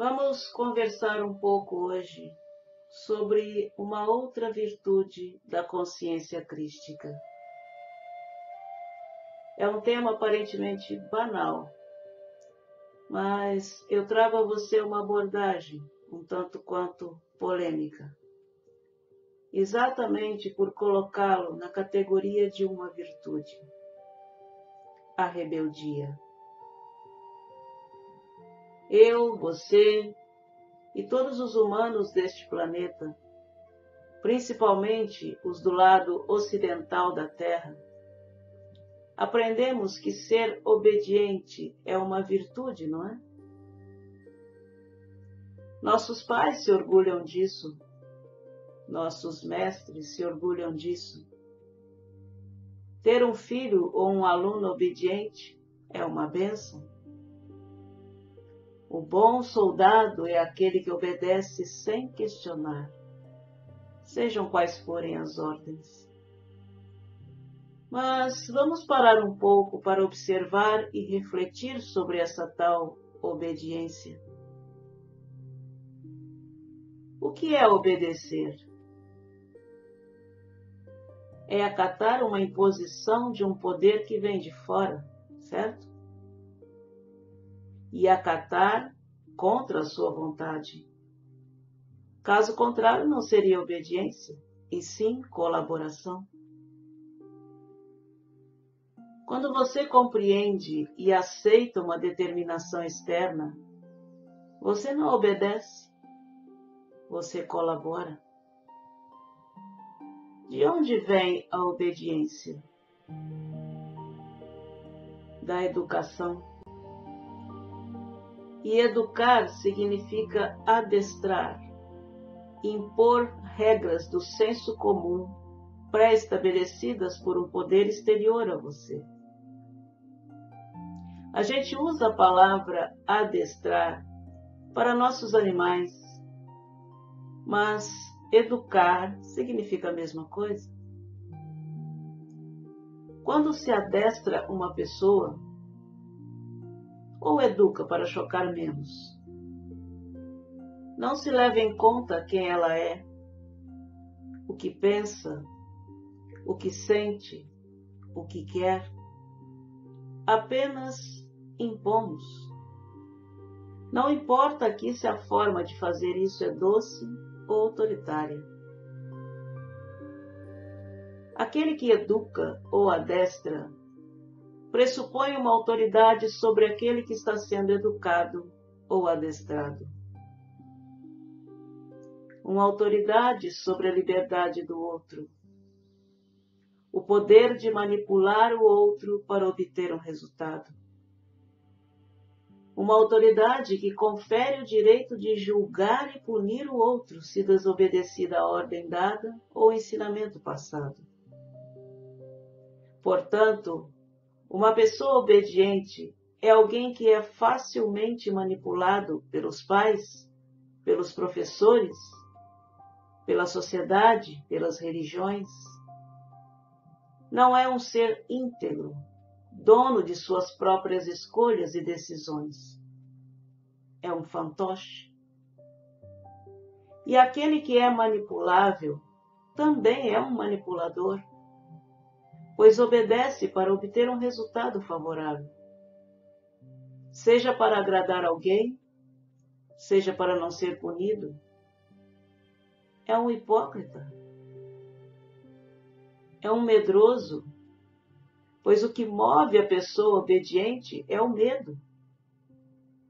Vamos conversar um pouco hoje sobre uma outra virtude da consciência crística. É um tema aparentemente banal, mas eu trago a você uma abordagem um tanto quanto polêmica, exatamente por colocá-lo na categoria de uma virtude, a rebeldia. Eu, você e todos os humanos deste planeta, principalmente os do lado ocidental da Terra, aprendemos que ser obediente é uma virtude, não é? Nossos pais se orgulham disso, nossos mestres se orgulham disso. Ter um filho ou um aluno obediente é uma bênção. O bom soldado é aquele que obedece sem questionar, sejam quais forem as ordens. Mas vamos parar um pouco para observar e refletir sobre essa tal obediência. O que é obedecer? É acatar uma imposição de um poder que vem de fora, certo? E acatar contra a sua vontade. Caso contrário, não seria obediência, e sim colaboração. Quando você compreende e aceita uma determinação externa, você não obedece, você colabora. De onde vem a obediência? Da educação. E educar significa adestrar, impor regras do senso comum pré-estabelecidas por um poder exterior a você. A gente usa a palavra adestrar para nossos animais, mas educar significa a mesma coisa. Quando se adestra uma pessoa, ou educa para chocar menos, não se leva em conta quem ela é, o que pensa, o que sente, o que quer. Apenas impomos. Não importa aqui se a forma de fazer isso é doce ou autoritária. Aquele que educa ou adestra pressupõe uma autoridade sobre aquele que está sendo educado ou adestrado. Uma autoridade sobre a liberdade do outro. O poder de manipular o outro para obter um resultado. Uma autoridade que confere o direito de julgar e punir o outro se desobedecida a ordem dada ou ensinamento passado. Portanto, uma pessoa obediente é alguém que é facilmente manipulado pelos pais, pelos professores, pela sociedade, pelas religiões. Não é um ser íntegro, dono de suas próprias escolhas e decisões. É um fantoche. E aquele que é manipulável também é um manipulador, pois obedece para obter um resultado favorável. Seja para agradar alguém, seja para não ser punido. É um hipócrita. É um medroso, pois o que move a pessoa obediente é o medo.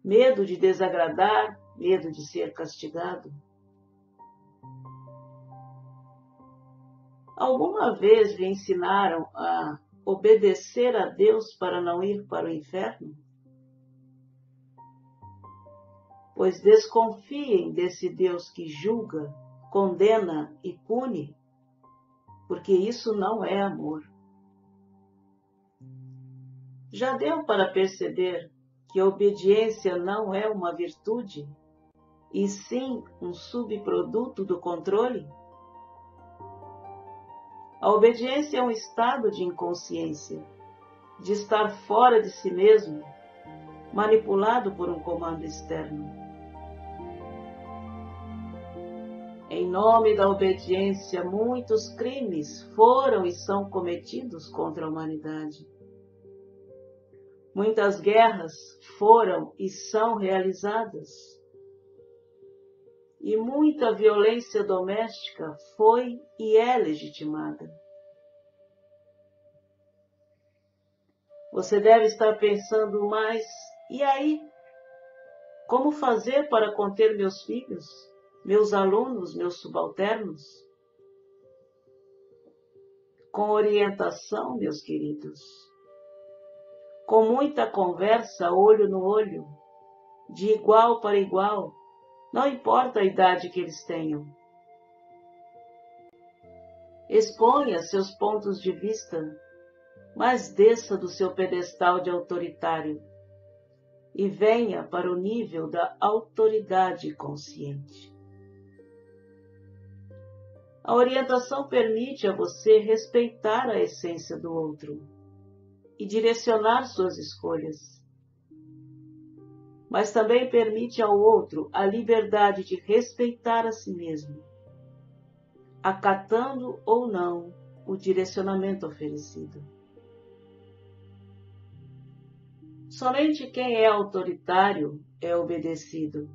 Medo de desagradar, medo de ser castigado. Alguma vez lhe ensinaram a obedecer a Deus para não ir para o inferno? Pois desconfiem desse Deus que julga, condena e pune, porque isso não é amor. Já deu para perceber que a obediência não é uma virtude, e sim um subproduto do controle? A obediência é um estado de inconsciência, de estar fora de si mesmo, manipulado por um comando externo. Em nome da obediência, muitos crimes foram e são cometidos contra a humanidade. Muitas guerras foram e são realizadas. E muita violência doméstica foi e é legitimada. Você deve estar pensando, mas e aí? Como fazer para conter meus filhos, meus alunos, meus subalternos? Com orientação, meus queridos. Com muita conversa, olho no olho, de igual para igual, não importa a idade que eles tenham. Exponha seus pontos de vista, mas desça do seu pedestal de autoritário e venha para o nível da autoridade consciente. A orientação permite a você respeitar a essência do outro e direcionar suas escolhas, mas também permite ao outro a liberdade de respeitar a si mesmo, acatando ou não o direcionamento oferecido. Somente quem é autoritário é obedecido.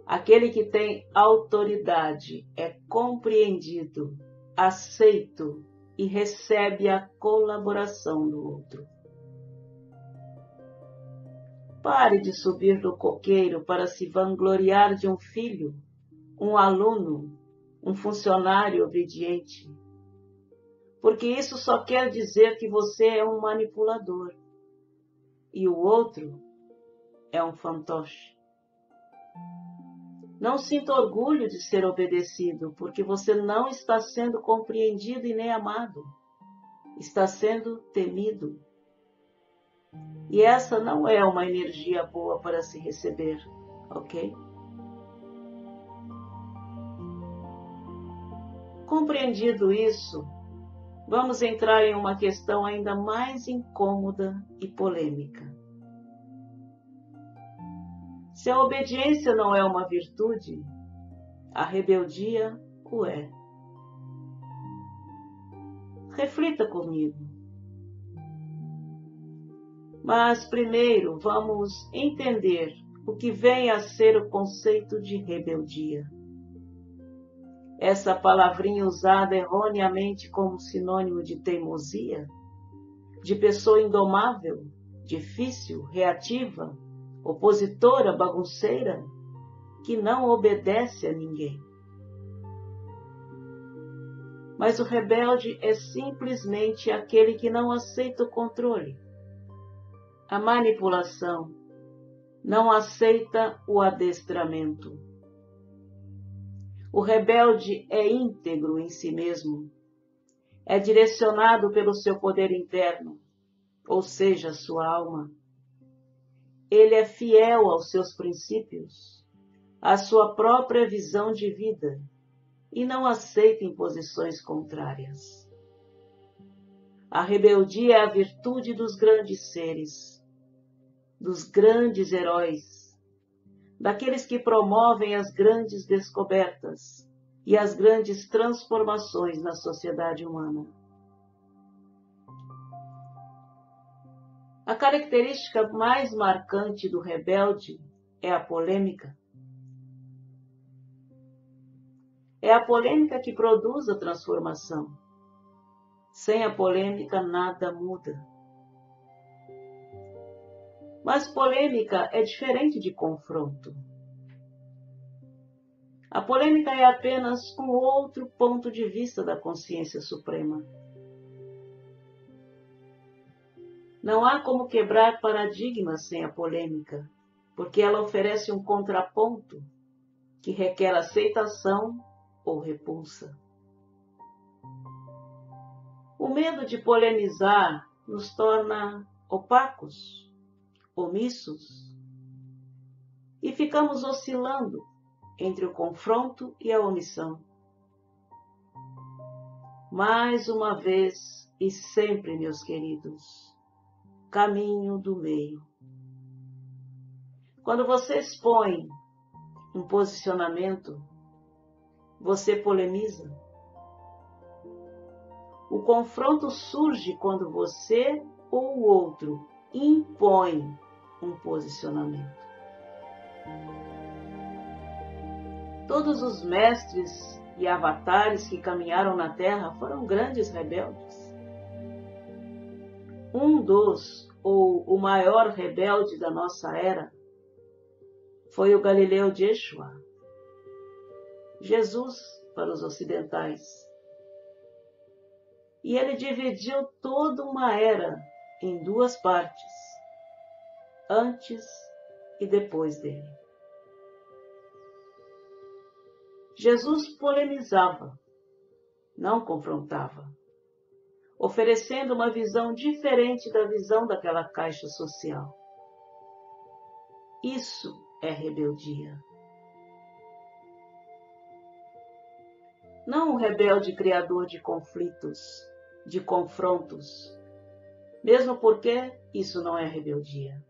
Aquele que tem autoridade é compreendido, aceito e recebe a colaboração do outro. Pare de subir no coqueiro para se vangloriar de um filho, um aluno, um funcionário obediente, porque isso só quer dizer que você é um manipulador e o outro é um fantoche. Não sinta orgulho de ser obedecido, porque você não está sendo compreendido e nem amado. Está sendo temido. E essa não é uma energia boa para se receber, ok? Compreendido isso, vamos entrar em uma questão ainda mais incômoda e polêmica. Se a obediência não é uma virtude, a rebeldia o é. Reflita comigo. Mas primeiro vamos entender o que vem a ser o conceito de rebeldia. Essa palavrinha usada erroneamente como sinônimo de teimosia, de pessoa indomável, difícil, reativa, opositora, bagunceira, que não obedece a ninguém. Mas o rebelde é simplesmente aquele que não aceita o controle, a manipulação, não aceita o adestramento. O rebelde é íntegro em si mesmo, é direcionado pelo seu poder interno, ou seja, sua alma. Ele é fiel aos seus princípios, à sua própria visão de vida, e não aceita imposições contrárias. A rebeldia é a virtude dos grandes seres, dos grandes heróis, daqueles que promovem as grandes descobertas e as grandes transformações na sociedade humana. A característica mais marcante do rebelde é a polêmica. É a polêmica que produz a transformação. Sem a polêmica, nada muda. Mas polêmica é diferente de confronto. A polêmica é apenas um outro ponto de vista da consciência suprema. Não há como quebrar paradigmas sem a polêmica, porque ela oferece um contraponto que requer aceitação ou repulsa. O medo de polemizar nos torna opacos, omissos, e ficamos oscilando entre o confronto e a omissão. Mais uma vez e sempre, meus queridos, caminho do meio. Quando você expõe um posicionamento, você polemiza. O confronto surge quando você ou o outro impõe um posicionamento. Todos os mestres e avatares que caminharam na Terra foram grandes rebeldes. Um dos, ou o maior rebelde da nossa era, foi o Galileu de Yeshua, Jesus para os ocidentais. E ele dividiu toda uma era em duas partes, antes e depois dele. Jesus polemizava, não confrontava, oferecendo uma visão diferente da visão daquela caixa social. Isso é rebeldia. Não um rebelde criador de conflitos, de confrontos, mesmo porque isso não é rebeldia.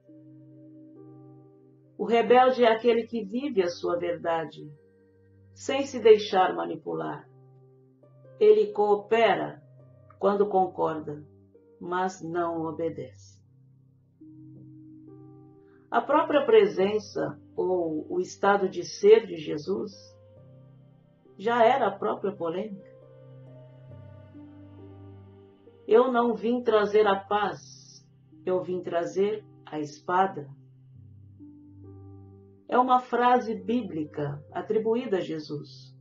O rebelde é aquele que vive a sua verdade, sem se deixar manipular. Ele coopera quando concorda, mas não obedece. A própria presença ou o estado de ser de Jesus já era a própria polêmica. Eu não vim trazer a paz, eu vim trazer a espada. É uma frase bíblica atribuída a Jesus.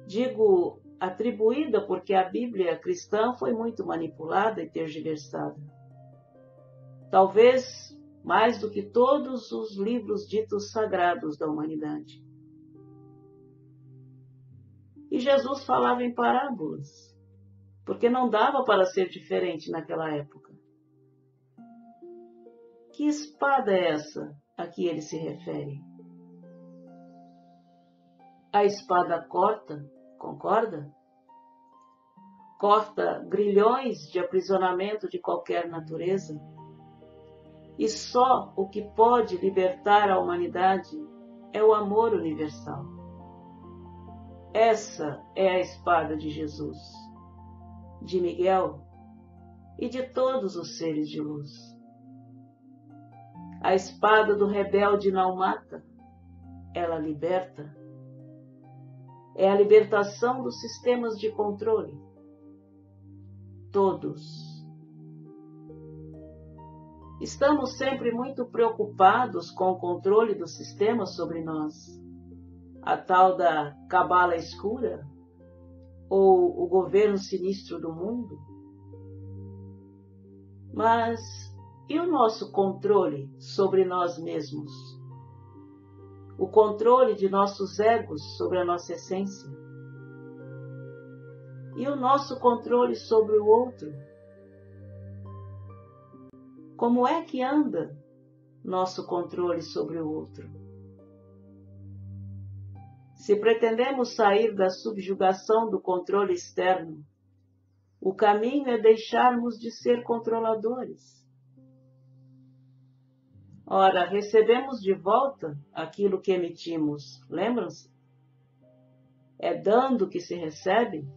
Digo atribuída porque a Bíblia cristã foi muito manipulada e tergiversada. Talvez mais do que todos os livros ditos sagrados da humanidade. E Jesus falava em parábolas, porque não dava para ser diferente naquela época. Que espada é essa a que ele se refere? A espada corta, concorda? Corta grilhões de aprisionamento de qualquer natureza. E só o que pode libertar a humanidade é o amor universal. Essa é a espada de Jesus, de Miguel e de todos os seres de luz. A espada do rebelde não mata, ela liberta. É a libertação dos sistemas de controle. Todos. Estamos sempre muito preocupados com o controle do sistema sobre nós. A tal da cabala escura? Ou o governo sinistro do mundo? Mas e o nosso controle sobre nós mesmos? O controle de nossos egos sobre a nossa essência? E o nosso controle sobre o outro? Como é que anda nosso controle sobre o outro? Se pretendemos sair da subjugação do controle externo, o caminho é deixarmos de ser controladores. Ora, recebemos de volta aquilo que emitimos, lembram-se? É dando que se recebe.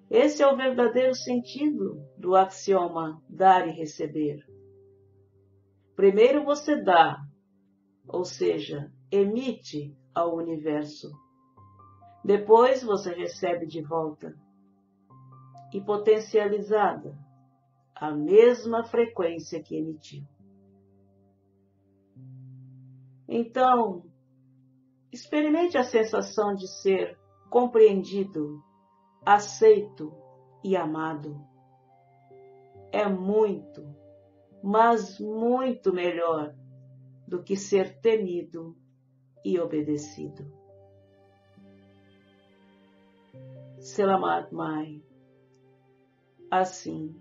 Esse é o verdadeiro sentido do axioma dar e receber. Primeiro você dá, ou seja, emite ao universo. Depois você recebe de volta. E potencializada, a mesma frequência que emitiu. Então, experimente a sensação de ser compreendido, aceito e amado. É muito, mas muito melhor do que ser temido e obedecido. Selamat Mai. Assim